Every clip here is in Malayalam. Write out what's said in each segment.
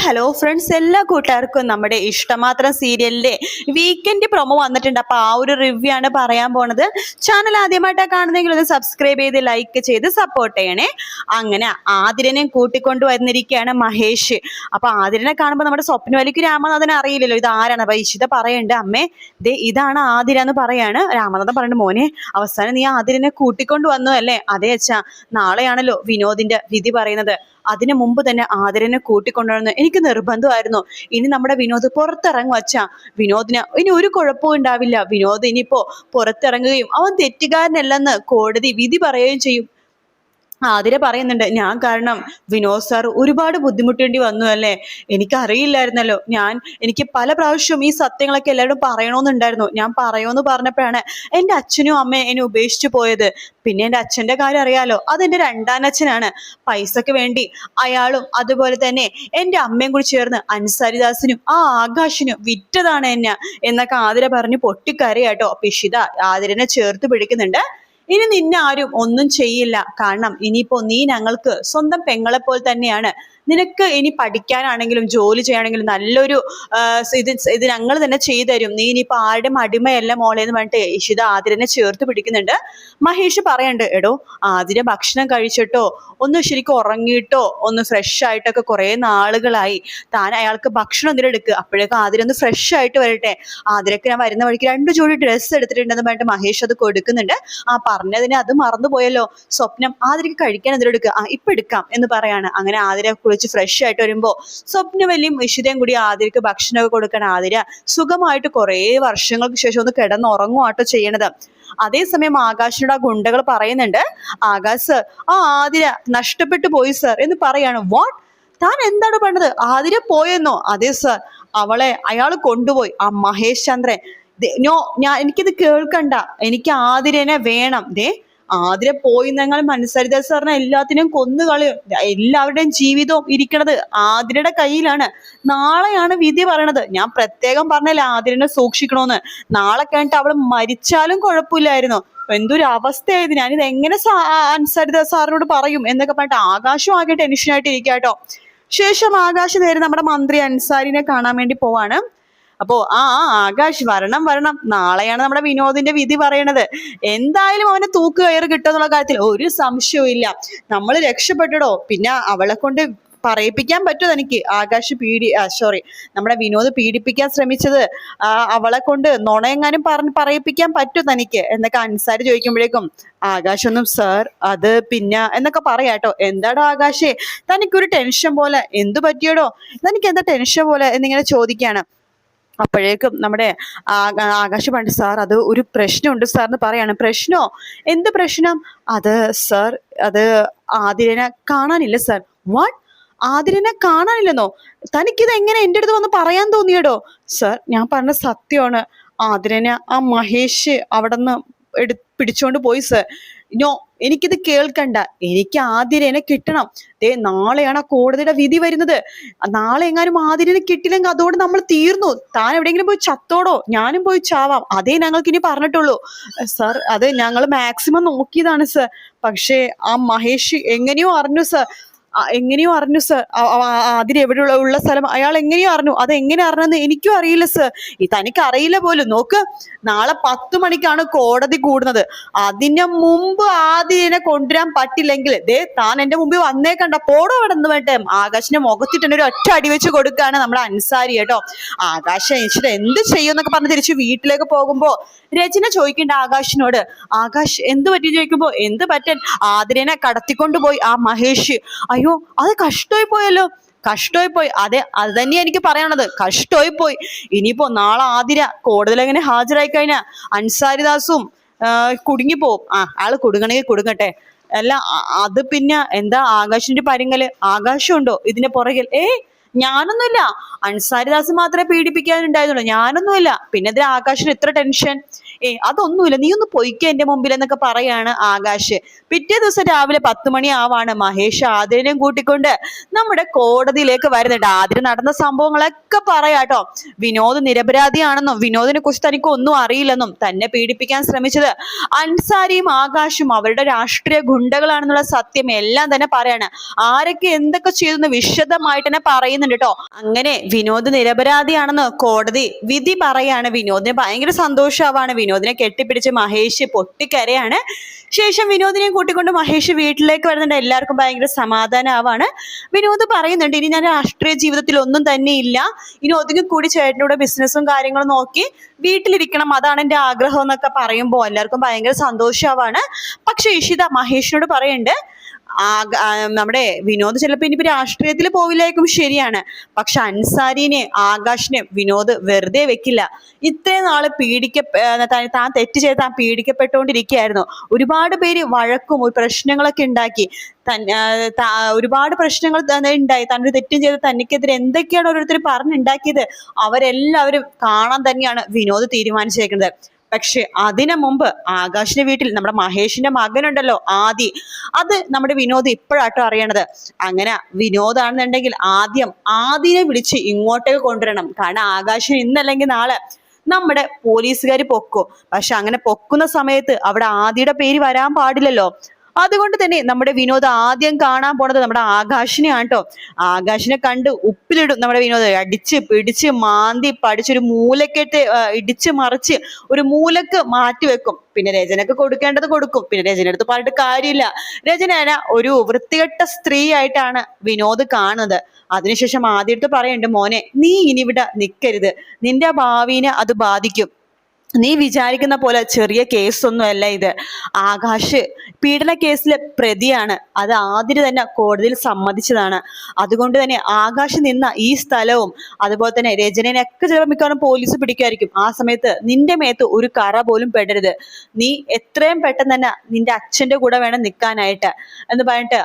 ഹലോ ഫ്രണ്ട്സ്, എല്ലാ കൂട്ടുകാർക്കും നമ്മുടെ ഇഷ്ടമാത്രം സീരിയലിന്റെ വീക്കെൻഡ് പ്രൊമോ വന്നിട്ടുണ്ട്. അപ്പൊ ആ ഒരു റിവ്യൂ ആണ് പറയാൻ പോണത്. ചാനൽ ആദ്യമായിട്ടാണ് കാണുന്നെങ്കിൽ ഒന്ന് സബ്സ്ക്രൈബ് ചെയ്ത് ലൈക്ക് ചെയ്ത് സപ്പോർട്ട് ചെയ്യണേ. അങ്ങനെ ആതിരനെ കൂട്ടിക്കൊണ്ട് വന്നിരിക്കുകയാണ് മഹേഷ്. അപ്പൊ ആതിരനെ കാണുമ്പോൾ നമ്മുടെ സ്വപ്നവലിക്ക് രാമനാഥൻ അറിയില്ലല്ലോ ഇത് ആരാണ്. അപ്പൊ ഇഷിത പറയുന്നുണ്ട്, അമ്മേ ദേ ഇതാണ് ആതിര എന്ന് പറയാണ്. രാമനാഥൻ പറയുന്നുണ്ട്, മോനെ അവസാനം നീ ആതിരനെ കൂട്ടിക്കൊണ്ട് വന്നു അല്ലേ? അതെ അച്ഛാ, നാളെയാണല്ലോ വിനോദിന്റെ വിധി പറയുന്നത്. അതിനു മുമ്പ് തന്നെ ആതിരനെ കൂട്ടിക്കൊണ്ടുവന്ന് എനിക്ക് നിർബന്ധമായിരുന്നു. ഇനി നമ്മുടെ വിനോദ് പുറത്തിറങ്ങും അച്ഛാ. വിനോദിന് ഇനി ഒരു കുഴപ്പവും ഉണ്ടാവില്ല. വിനോദ് ഇനിയിപ്പോ പുറത്തിറങ്ങുകയും അവൻ തെറ്റുകാരനല്ലെന്ന് കോടതി വിധി പറയുകയും ചെയ്യും. ആതിര പറയുന്നുണ്ട്, ഞാൻ കാരണം വിനോദ് സാർ ഒരുപാട് ബുദ്ധിമുട്ടേണ്ടി വന്നു അല്ലേ? എനിക്കറിയില്ലായിരുന്നല്ലോ. എനിക്ക് പല പ്രാവശ്യവും ഈ സത്യങ്ങളൊക്കെ എല്ലാവരും പറയണമെന്നുണ്ടായിരുന്നു. ഞാൻ പറയുമെന്ന് പറഞ്ഞപ്പോഴാണ് എൻ്റെ അച്ഛനും അമ്മയും എന്നെ ഉപേക്ഷിച്ചു പോയത്. പിന്നെ എൻ്റെ അച്ഛൻ്റെ കാര്യം അറിയാലോ, അതെൻ്റെ രണ്ടാനച്ഛനാണ്. പൈസക്ക് വേണ്ടി അയാളും അതുപോലെ തന്നെ എൻ്റെ അമ്മയും കൂടി ചേർന്ന് അൻസാരിദാസിനും ആ ആകാശിനും വിറ്റതാണ് എന്നെ എന്നൊക്കെ ആതിര പറഞ്ഞ് പൊട്ടിക്കരയാട്ടോ. പിഷിത ആതിരനെ ചേർത്ത് പിടിക്കുന്നുണ്ട്. ഇനി നിന്നെ ആരും ഒന്നും ചെയ്യില്ല. കാരണം ഇനിയിപ്പോ നീ ഞങ്ങൾക്ക് സ്വന്തം പെങ്ങളെപ്പോലെ തന്നെയാണ്. നിനക്ക് ഇനി പഠിക്കാനാണെങ്കിലും ജോലി ചെയ്യാണെങ്കിലും നല്ലൊരു ഇത് ഞങ്ങൾ തന്നെ ചെയ്തു തരും. നീ ഇനിയിപ്പോ ആരുടെ അടിമയല്ല മോളെ എന്ന് പറഞ്ഞിട്ട് ഇഷിത ആതിരനെ ചേർത്ത് പിടിക്കുന്നുണ്ട്. മഹേഷ് പറയുന്നുണ്ട്, എടോ ആതിര ഭക്ഷണം കഴിച്ചിട്ടോ ഒന്ന് ശരിക്കും ഉറങ്ങിയിട്ടോ ഒന്ന് ഫ്രഷ് ആയിട്ടൊക്കെ കുറെ നാളുകളായി. താൻ അയാൾക്ക് ഭക്ഷണം എന്തിനും എടുക്കുക. അപ്പോഴേക്കും ആതിര ഒന്ന് ഫ്രഷ് ആയിട്ട് വരട്ടെ. ആതിരക്ക് ഞാൻ വരുന്ന വഴിക്ക് 2 ജോഡി ഡ്രസ്സ് എടുത്തിട്ടുണ്ടെന്ന് പറഞ്ഞിട്ട് മഹേഷ് അത് കൊടുക്കുന്നുണ്ട്. പറഞ്ഞതിന് അത് മറന്നുപോയല്ലോ. സ്വപ്നം ആതിരക്ക് കഴിക്കാൻ എന്തിനും എടുക്കുക. ഇപ്പൊ എടുക്കാം എന്ന് പറയാണ്. അങ്ങനെ ആതിര കുളിച്ച് ഫ്രഷ് ആയിട്ട് വരുമ്പോ സ്വപ്നവല്ലിയും ഇഷിതയും കൂടി ആതിരക്ക് ഭക്ഷണമൊക്കെ കൊടുക്കണം. ആതിര സുഖമായിട്ട് കുറെ വർഷങ്ങൾക്ക് ശേഷം ഒന്ന് കിടന്നുറങ്ങുവാട്ടോ ചെയ്യണത്. അതേസമയം ആകാശിനോട് ആ ഗുണ്ടകൾ പറയുന്നുണ്ട്, ആകാശ് ആതിര നഷ്ടപ്പെട്ടു പോയി സർ എന്ന് പറയാണ്. വാട്ട്, താൻ എന്താണ് പറഞ്ഞത്? ആതിര പോയെന്നോ? അതെ സർ, അവളെ അയാൾ കൊണ്ടുപോയി, ആ മഹേഷ് ചന്ദ്രൻ. എനിക്കിത് കേൾക്കണ്ട, എനിക്ക് ആതിരനെ വേണം. ആതിര പോയി നിങ്ങൾ മനസ്സരിദാസ് സാറിനെ എല്ലാത്തിനും കൊന്നുകളയും. എല്ലാവരുടെയും ജീവിതവും ഇരിക്കണത് ആതിരയുടെ കയ്യിലാണ്. നാളെയാണ് വിധി പറയണത്. ഞാൻ പ്രത്യേകം പറഞ്ഞല്ലേ ആതിരനെ സൂക്ഷിക്കണോന്ന്. നാളെ കഴിഞ്ഞിട്ട് അവള് മരിച്ചാലും കുഴപ്പമില്ലായിരുന്നു. എന്തൊരു അവസ്ഥയായത്. ഞാനിത് എങ്ങനെ അൻസാരിദാസ് സാറിനോട് പറയും എന്നൊക്കെ പറഞ്ഞിട്ട് ആകാശം ആകെ ടെൻഷനായിട്ട് ഇരിക്കാട്ടോ. ശേഷം ആകാശ് നേരെ നമ്മുടെ മന്ത്രി അൻസാരിനെ കാണാൻ വേണ്ടി പോവാണ്. അപ്പോ ആകാശ് വരണം, നാളെയാണ് നമ്മുടെ വിനോദിന്റെ വിധി പറയണത്. എന്തായാലും അവന് തൂക്കുകയറ് കിട്ടുമെന്നുള്ള കാര്യത്തിൽ ഒരു സംശയവും ഇല്ല. നമ്മൾ രക്ഷപ്പെട്ടോ. പിന്നെ അവളെ കൊണ്ട് പറയിപ്പിക്കാൻ പറ്റുമോ തനിക്ക്? ആകാശ് നമ്മുടെ വിനോദ് പീഡിപ്പിക്കാൻ ശ്രമിച്ചത് അവളെ കൊണ്ട് നുണയെങ്ങാനും പറയിപ്പിക്കാൻ പറ്റുമോ തനിക്ക് എന്നൊക്കെ അൻസാരി ചോദിക്കുമ്പോഴേക്കും ആകാശൊന്നും സാർ അത് പിന്നെ എന്നൊക്കെ പറയാട്ടോ. എന്താടോ ആകാശേ, തനിക്കൊരു ടെൻഷൻ പോലെ, എന്തു പറ്റിയടോ? തനിക്ക് എന്താ ടെൻഷൻ പോലെ എന്നിങ്ങനെ ചോദിക്കാണ്. അപ്പോഴേക്കും നമ്മുടെ ആകാശ് പണ്ട് സാർ അത് ഒരു പ്രശ്നമുണ്ട് സാർ എന്ന് പറയാണ്. പ്രശ്നോ? എന്ത് പ്രശ്നം? അത് സാർ, അത് ആതിരനെ കാണാനില്ല സാർ. വാട്ട്, ആതിരനെ കാണാനില്ലെന്നോ? തനിക്കിത് എങ്ങനെ എൻ്റെ അടുത്ത് വന്ന് പറയാൻ തോന്നിയടോ? സാർ, ഞാൻ പറഞ്ഞ സത്യമാണ്. ആതിരനെ ആ മഹേഷ് അവിടെ നിന്ന് പിടിച്ചോണ്ട് പോയി സാർ. എനിക്കിത് കേൾക്കണ്ട. എനിക്ക് ആതിരനെ കിട്ടണം. നാളെയാണ് ആ കോടതിയുടെ വിധി വരുന്നത്. നാളെ എങ്ങാനും ആതിരനെ കിട്ടില്ലെങ്കിൽ അതോടെ നമ്മൾ തീർന്നു. താൻ എവിടെയെങ്കിലും പോയി ചത്തോടോ, ഞാനും പോയി ചാവാം. അതേ ഞങ്ങൾക്ക് ഇനി പറഞ്ഞിട്ടുള്ളൂ സാർ. അത് ഞങ്ങൾ മാക്സിമം നോക്കിയതാണ് സാർ. പക്ഷേ ആ മഹേഷ് എങ്ങനെയോ അറിഞ്ഞു സാർ. അതിന് എവിടെയുള്ള സ്ഥലം അയാൾ എങ്ങനെയോ അറിഞ്ഞു. അത് എങ്ങനെ അറിഞ്ഞെന്ന് എനിക്കും അറിയില്ല സർ. തനിക്ക് അറിയില്ല പോലും. നോക്ക്, നാളെ 10 മണിക്കാണ് കോടതി കൂടുന്നത്. അതിന് മുമ്പ് ആതിരനെ കൊണ്ടുവരാൻ പറ്റില്ലെങ്കിൽ താൻ എന്റെ മുമ്പിൽ വന്നേക്കണ്ട, പോടോ അവിടെ നിന്ന് വേണ്ടേ. ആകാശിന്റെ മുഖത്തിട്ട് ഒരു ഒറ്റ അടി വെച്ച് കൊടുക്കുകയാണ് നമ്മുടെ അൻസാരി കേട്ടോ. ആകാശ് എനിച്ചിട്ട് എന്ത് ചെയ്യുമെന്നൊക്കെ പറഞ്ഞ് തിരിച്ച് വീട്ടിലേക്ക് പോകുമ്പോ രചന ചോദിക്കണ്ട ആകാശിനോട്, ആകാശ് എന്ത് പറ്റി ചോദിക്കുമ്പോ, എന്ത് പറ്റാൻ, ആതിരനെ കടത്തിക്കൊണ്ടുപോയി ആ മഹേഷ്. അയ്യോ, അത് കഷ്ടമായി പോയല്ലോ. കഷ്ടമായി പോയി. അതെ, അത് തന്നെയാ എനിക്ക് പറയാനുള്ളത്. കഷ്ടമായി പോയി. ഇനിയിപ്പോ നാളെ ആതിര കോടതിയിൽ എങ്ങനെ ഹാജരായി കഴിഞ്ഞാൽ അൻസാരിദാസും കുടുങ്ങിപ്പോവും. ആള് കുടുങ്ങണമെങ്കിൽ കുടുങ്ങട്ടെ. അല്ല, അത് പിന്നെ എന്താ ആകാശിന്റെ പരിങ്ങല്? ആകാശം ഉണ്ടോ ഇതിന്റെ പുറകിൽ? ഞാനൊന്നുമില്ല. അൻസാരിദാസ് മാത്രമേ പീഡിപ്പിക്കാനുണ്ടായിരുന്നുള്ളൂ, ഞാനൊന്നുമില്ല. പിന്നെ ഇതിന് ആകാശിന് ഇത്ര ടെൻഷൻ? അതൊന്നുമില്ല, നീ ഒന്ന് പൊയ്ക്ക എന്റെ മുമ്പിൽ എന്നൊക്കെ പറയാണ് ആകാശ്. പിറ്റേ ദിവസം രാവിലെ 10 മണി ആവാണ് മഹേഷ് ആതിരനെയും കൂട്ടിക്കൊണ്ട് നമ്മുടെ കോടതിയിലേക്ക് വരുന്നുണ്ട്. ആതിര നടന്ന സംഭവങ്ങളൊക്കെ പറയാട്ടോ. വിനോദ് നിരപരാധിയാണെന്നും വിനോദിനെ കുറിച്ച് തനിക്ക് ഒന്നും അറിയില്ലെന്നും തന്നെ പീഡിപ്പിക്കാൻ ശ്രമിച്ചത് അൻസാരിയും ആകാശും അവരുടെ രാഷ്ട്രീയ ഗുണ്ടകളാണെന്നുള്ള സത്യം എല്ലാം തന്നെ പറയാണ്. ആരൊക്കെ എന്തൊക്കെ ചെയ്തെന്ന് വിശദമായിട്ട് തന്നെ പറയുന്നുണ്ട് കേട്ടോ. അങ്ങനെ വിനോദ് നിരപരാധിയാണെന്ന് കോടതി വിധി പറയാണ്. വിനോദിന് ഭയങ്കര സന്തോഷമാവാണ്. വിനോദിനെ കെട്ടിപ്പിടിച്ച് മഹേഷ് പൊട്ടിക്കരയാണ്. ശേഷം വിനോദിനെയും കൂട്ടിക്കൊണ്ട് മഹേഷ് വീട്ടിലേക്ക് വരുന്നുണ്ട്. എല്ലാവർക്കും ഭയങ്കര സമാധാനമാവാണ്. വിനോദ് പറയുന്നുണ്ട്, ഇനി ഞാൻ രാഷ്ട്രീയ ജീവിതത്തിൽ ഒന്നും തന്നെ ഇല്ല, ഇനി ഒതുങ്ങി കൂടി ചേട്ടനോട് ബിസിനസ്സും കാര്യങ്ങളും നോക്കി വീട്ടിലിരിക്കണം, അതാണ് എൻ്റെ ആഗ്രഹം എന്നൊക്കെ പറയുമ്പോൾ എല്ലാവർക്കും ഭയങ്കര സന്തോഷമാവാണ്. പക്ഷെ ഇഷിത മഹേഷിനോട് പറയുന്നുണ്ട്, നമ്മുടെ വിനോദ് ചിലപ്പോൾ ഇനിയിപ്പോ രാഷ്ട്രീയത്തിൽ പോവില്ലായിരിക്കും, ശരിയാണ്, പക്ഷെ അൻസാരിനെ ആകാശിനെ വിനോദ് വെറുതെ വെക്കില്ല. ഇത്രയും നാള് താൻ തെറ്റ് ചെയ്ത് താൻ പീഡിക്കപ്പെട്ടുകൊണ്ടിരിക്കുകയായിരുന്നു. ഒരുപാട് പേര് വഴക്കും പ്രശ്നങ്ങളൊക്കെ ഉണ്ടാക്കി, ഒരുപാട് പ്രശ്നങ്ങൾ ഉണ്ടായി. തന്നൊരു തെറ്റും ചെയ്ത് തനിക്കെതിരെ എന്തൊക്കെയാണ് ഓരോരുത്തർ പറഞ്ഞുണ്ടാക്കിയത് അവരെല്ലാവരും കാണാൻ തന്നെയാണ് വിനോദ് തീരുമാനിച്ചേക്കുന്നത്. പക്ഷെ അതിനു മുമ്പ് ആകാശിന്റെ വീട്ടിൽ നമ്മുടെ മഹേഷിന്റെ മകനുണ്ടല്ലോ ആദി, അത് നമ്മുടെ വിനോദ് ഇപ്പോഴാട്ടോ അറിയണത്. അങ്ങനെ വിനോദാണെന്നുണ്ടെങ്കിൽ ആദ്യം ആദിനെ വിളിച്ച് ഇങ്ങോട്ടേക്ക് കൊണ്ടുവരണം. കാരണം ആകാശിന് ഇന്നല്ലെങ്കിൽ നാളെ നമ്മുടെ പോലീസുകാർ പൊക്കും. പക്ഷെ അങ്ങനെ പൊക്കുന്ന സമയത്ത് അവിടെ ആദിയുടെ പേര് വരാൻ പാടില്ലല്ലോ. അതുകൊണ്ട് തന്നെ നമ്മുടെ വിനോദ് ആദ്യം കാണാൻ പോണത് നമ്മുടെ ആകാശിനെയാണ് കേട്ടോ. ആകാശിനെ കണ്ട് ഉപ്പിലിടും നമ്മുടെ വിനോദ്. അടിച്ച് പിടിച്ച് മാന്തി പഠിച്ചൊരു മൂലക്കെട്ട് ഇടിച്ച് മറിച്ച് ഒരു മൂലക്ക് മാറ്റി വെക്കും. പിന്നെ രചനക്ക് കൊടുക്കേണ്ടത് കൊടുക്കും. പിന്നെ രചന അടുത്ത് പറഞ്ഞിട്ട് കാര്യമില്ല. രചന ഒരു വൃത്തികെട്ട സ്ത്രീ ആയിട്ടാണ് വിനോദ് കാണുന്നത്. അതിനുശേഷം ആദ്യത്തെ പറയുന്നുണ്ട്, മോനെ നീ ഇനി ഇവിടെ നിൽക്കരുത്, നിന്റെ ഭാവിനെ അത് ബാധിക്കും. നീ വിചാരിക്കുന്ന പോലെ ചെറിയ കേസൊന്നുമല്ല ഇത്. ആകാശ് പീഡന കേസിലെ പ്രതിയാണ്. അത് ആതിര തന്നെ കോടതിയിൽ സമ്മതിച്ചതാണ്. അതുകൊണ്ട് തന്നെ ആകാശ് നിന്ന ഈ സ്ഥലവും അതുപോലെ തന്നെ രചനയൊക്കെ ചിലപ്പോൾ മിക്കവാറും പോലീസ് പിടിക്കുമായിരിക്കും. ആ സമയത്ത് നിന്റെ മേത്ത് ഒരു കറ പോലും പെടരുത്. നീ എത്രയും പെട്ടെന്ന് തന്നെ നിന്റെ അച്ഛന്റെ കൂടെ വേണം നിൽക്കാനായിട്ട് എന്ന് പറഞ്ഞിട്ട്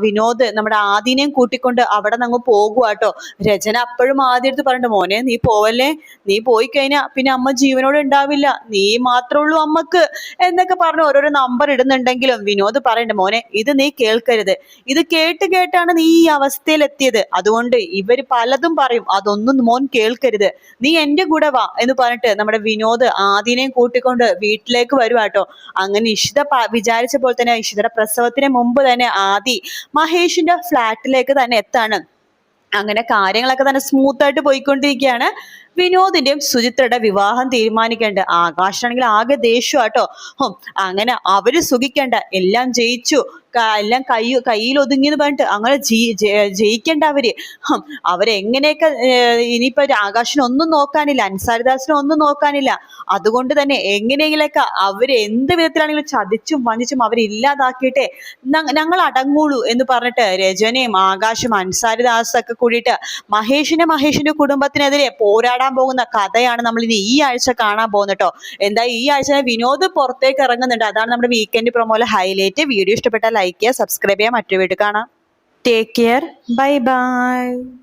വിനോദ് നമ്മുടെ ആദിനെയും കൂട്ടിക്കൊണ്ട് അവിടെ നിന്ന് പോകുവാട്ടോ. രചന അപ്പോഴും ആദ്യടുത്ത് പറഞ്ഞിട്ട്, മോനെ നീ പോവല്ലേ, നീ പോയി കഴിഞ്ഞാൽ പിന്നെ അമ്മ ജീവനോട് ഉണ്ടാവില്ല, നീ മാത്രമുള്ളൂ അമ്മക്ക് എന്നൊക്കെ പറഞ്ഞ് ഓരോരോ നമ്പർ ഇടുന്നുണ്ടെങ്കിലും വിനോദ് പറയണ്ട, മോനെ ഇത് നീ കേൾക്കരുത്, ഇത് കേട്ടാണ് നീ ഈ അവസ്ഥയിൽ എത്തിയത്. അതുകൊണ്ട് ഇവര് പലതും പറയും, അതൊന്നും മോൻ കേൾക്കരുത്, നീ എന്റെ കൂടെ വാ എന്ന് പറഞ്ഞിട്ട് നമ്മുടെ വിനോദ് ആദിനെയും കൂട്ടിക്കൊണ്ട് വീട്ടിലേക്ക് വരുവാട്ടോ. അങ്ങനെ ഇഷിത വിചാരിച്ച പോലെ തന്നെ ഇഷിതയുടെ പ്രസവത്തിന് മുമ്പ് തന്നെ ആദി മഹേഷിന്റെ ഫ്ലാറ്റിലേക്ക് തന്നെ എത്താണ്. അങ്ങനെ കാര്യങ്ങളൊക്കെ തന്നെ സ്മൂത്ത് ആയിട്ട് പോയിക്കൊണ്ടിരിക്കുകയാണ്. വിനോദിന്റെയും സുചിത്രയുടെ വിവാഹം തീരുമാനിക്കേണ്ട. ആകാശാണെങ്കിൽ ആകെ ദേഷ്യമാട്ടോ. അങ്ങനെ അവര് സുഖിക്കേണ്ട, എല്ലാം ജയിച്ചു, എല്ലാം കയ്യിൽ ഒതുങ്ങിയെന്ന് പറഞ്ഞിട്ട് അങ്ങനെ ജയിക്കേണ്ട അവരെങ്ങനെയൊക്കെ ഇനിയിപ്പോ ആകാശിനെ ഒന്നും നോക്കാനില്ല, അൻസാരിദാസിനെ ഒന്നും നോക്കാനില്ല. അതുകൊണ്ട് തന്നെ എങ്ങനെയെങ്കിലൊക്കെ അവര് എന്ത് വിധത്തിലാണെങ്കിലും ചതിച്ചും വഞ്ചിച്ചും അവരില്ലാതാക്കിയിട്ടേ ഞങ്ങൾ അടങ്ങുള്ളൂ എന്ന് പറഞ്ഞിട്ട് രചനയും ആകാശും അൻസാരിദാസൊക്കെ കൂടിയിട്ട് മഹേഷിന്റെ കുടുംബത്തിനെതിരെ പോരാടാൻ പോകുന്ന കഥയാണ് നമ്മൾ ഇനി ഈ ആഴ്ച കാണാൻ പോകുന്നത് കേട്ടോ. എന്താ ഈ ആഴ്ച വിനോദ് പുറത്തേക്ക് ഇറങ്ങുന്നുണ്ട്. അതാണ് നമ്മുടെ വീക്കെൻഡ് പ്രൊമോയിലെ ഹൈലൈറ്റ്. വീഡിയോ ഇഷ്ടപ്പെട്ടാൽ ലൈക്ക് ചെയ്യുക, സബ്സ്ക്രൈബ് ചെയ്യുക. മറ്റൊരു വീഡിയോ കാണാം. Take care, bye bye.